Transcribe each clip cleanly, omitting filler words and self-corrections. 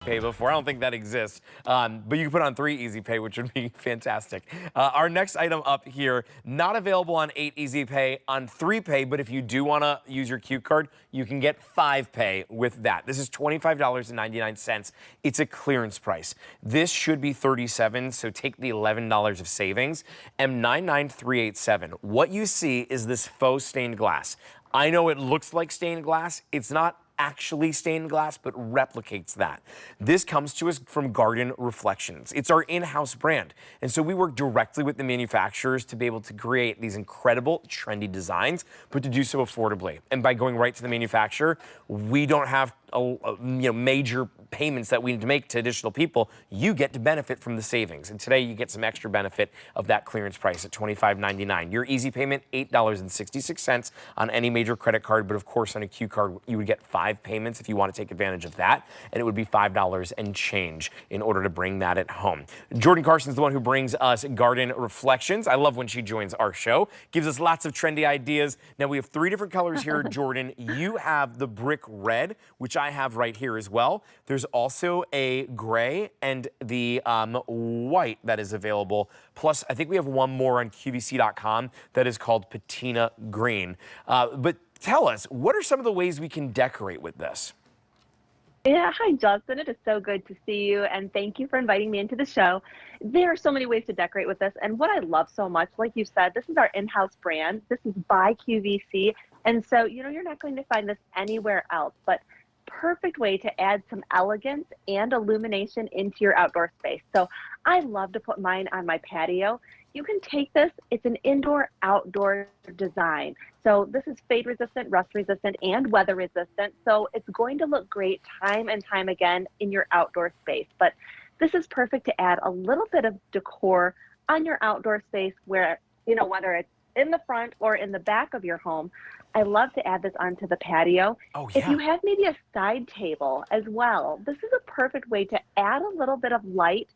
Pay before. I don't think that exists. But you can put on 3 Easy Pay, which would be fantastic. Our next item up here, not available on 8 Easy Pay, on 3 Pay, but if you do want to use your Q card, you can get 5 Pay with that. This is $25.99. It's a clearance price. This should be $37, so take the $11 of savings. M99387. What you see is this faux stained glass. I know it looks like stained glass. It's not actually stained glass, but replicates that. This comes to us from Garden Reflections. It's our in-house brand. And so we work directly with the manufacturers to be able to create these incredible, trendy designs, but to do so affordably. And by going right to the manufacturer, we don't have major payments that we need to make to additional people. You get to benefit from the savings. And today you get some extra benefit of that clearance price at $25.99. Your easy payment, $8.66 on any major credit card. But of course, on a Q card, you would get 5 payments if you want to take advantage of that. And it would be $5 and change in order to bring that at home. Jordan Carson's the one who brings us Garden Reflections. I love when she joins our show. Gives us lots of trendy ideas. Now we have 3 different colors here, Jordan. You have the brick red, which I have right here as well. There's also a gray and the white that is available. Plus, I think we have one more on QVC.com that is called patina green. But tell us, what are some of the ways we can decorate with this? Yeah, hi Justin. It is so good to see you, and thank you for inviting me into the show. There are so many ways to decorate with this, and what I love so much, like you said, this is our in-house brand. This is by QVC, and so you're not going to find this anywhere else. But perfect way to add some elegance and illumination into your outdoor space. So I love to put mine on my patio. You can take this, it's an indoor-outdoor design. So this is fade resistant, rust resistant, and weather resistant. So it's going to look great time and time again in your outdoor space. But this is perfect to add a little bit of decor on your outdoor space where, whether it's in the front or in the back of your home. I love to add this onto the patio. Oh, yeah. If you have maybe a side table as well, this is a perfect way to add a little bit of light.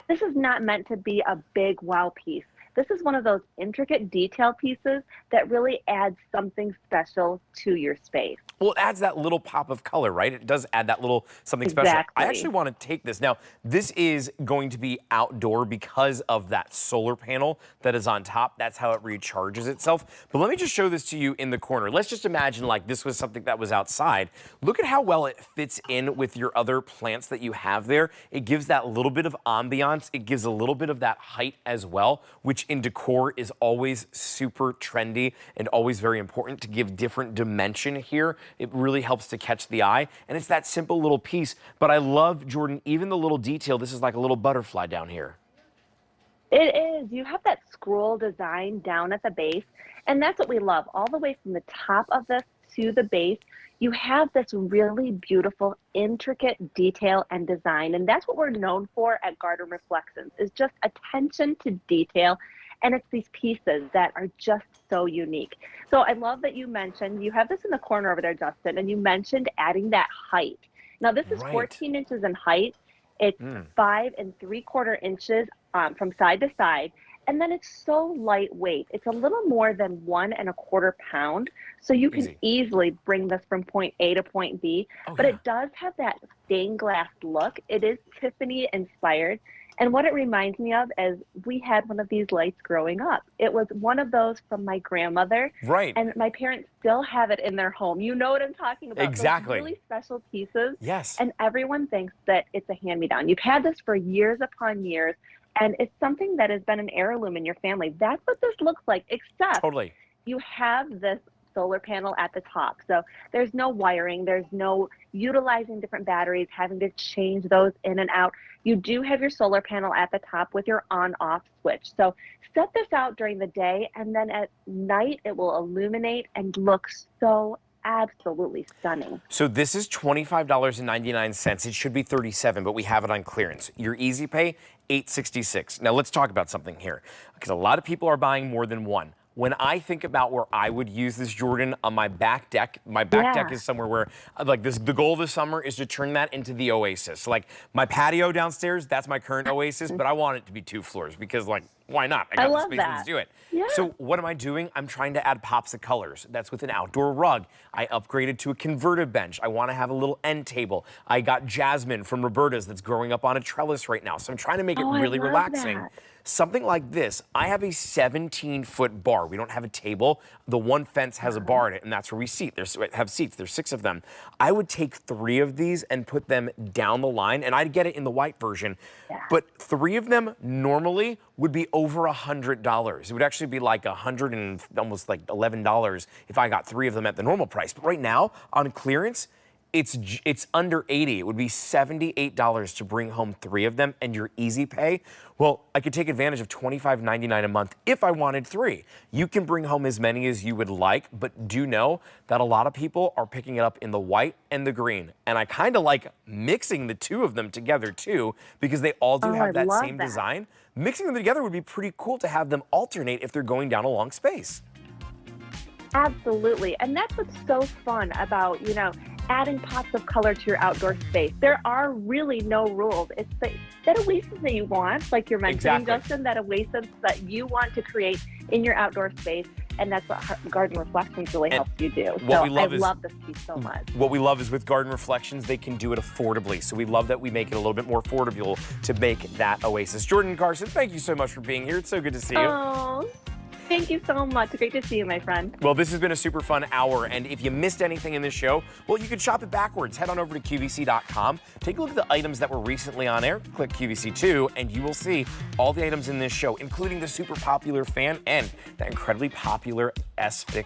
This is not meant to be a big wow piece. This is one of those intricate detail pieces that really adds something special to your space. Well, it adds that little pop of color, right? It does add that little something special. Exactly. I actually want to take this. Now, this is going to be outdoor because of that solar panel that is on top. That's how it recharges itself. But let me just show this to you in the corner. Let's just imagine like this was something that was outside. Look at how well it fits in with your other plants that you have there. It gives that little bit of ambiance. It gives a little bit of that height as well, which in decor is always super trendy and always very important to give different dimension here. It really helps to catch the eye, and it's that simple little piece. But I love, Jordan, even the little detail. This is like a little butterfly down here. It is. You have that scroll design down at the base, and that's what we love. All the way from the top of this to the base, you have this really beautiful, intricate detail and design, and that's what we're known for at Garden Reflections, is just attention to detail. And it's these pieces that are just so unique. So I love that you mentioned, you have this in the corner over there, Justin, and you mentioned adding that height. Now this is 14 inches in height. It's 5 3/4 inches from side to side. And then it's so lightweight. It's a little more than 1 1/4 pounds. So you can easily bring this from point A to point B. But it does have that stained glass look. It is Tiffany inspired. And what it reminds me of is we had one of these lights growing up. It was one of those from my grandmother. Right. And my parents still have it in their home. You know what I'm talking about. Exactly. Those really special pieces. Yes. And everyone thinks that it's a hand-me-down. You've had this for years upon years, and it's something that has been an heirloom in your family. That's what this looks like, except you have this solar panel at the top. So there's no wiring, there's no utilizing different batteries, having to change those in and out. You do have your solar panel at the top with your on-off switch. So set this out during the day, and then at night it will illuminate and look so absolutely stunning. So this is $25.99. It should be $37, but we have it on clearance. Your easy pay, $8.66. Now let's talk about something here, because a lot of people are buying more than one. When I think about where I would use this, Jordan, on my back deck is somewhere where, like this, the goal this summer is to turn that into the oasis. So like my patio downstairs, that's my current oasis, but I want it to be 2 floors because like why not? I got the space, let's do it. Yeah. So what am I doing? I'm trying to add pops of colors. That's with an outdoor rug. I upgraded to a converted bench. I want to have a little end table. I got jasmine from Roberta's that's growing up on a trellis right now. So I'm trying to make it really relaxing. That. Something like this. I have a 17-foot bar. We don't have a table. The one fence has a bar in it, and that's where we have seats. There's 6 of them. I would take 3 of these and put them down the line, and I'd get it in the white version. Yeah. But 3 of them normally would be over $100. It would actually be like $100 and almost like $11 if I got 3 of them at the normal price. But right now, on clearance, it's under 80. It would be $78 to bring home 3 of them, and your easy pay. Well, I could take advantage of $25.99 a month if I wanted 3. You can bring home as many as you would like, but do know that a lot of people are picking it up in the white and the green. And I kind of like mixing the 2 of them together too, because they all do have that same design. Mixing them together would be pretty cool to have them alternate if they're going down a long space. Absolutely. And that's what's so fun about, adding pops of color to your outdoor space. There are really no rules. It's that oasis that you want, like you're mentioning, Justin, that oasis that you want to create in your outdoor space. And that's what Garden Reflections really helps you do. So I love this piece so much. What we love is with Garden Reflections, they can do it affordably. So we love that we make it a little bit more affordable to make that oasis. Jordan Carson, thank you so much for being here. It's so good to see you. Oh, thank you so much. Great to see you, my friend. Well, this has been a super fun hour, and if you missed anything in this show, well, you can shop it backwards. Head on over to QVC.com, take a look at the items that were recently on air, click QVC2, and you will see all the items in this show, including the super popular fan and that incredibly popular S-Fix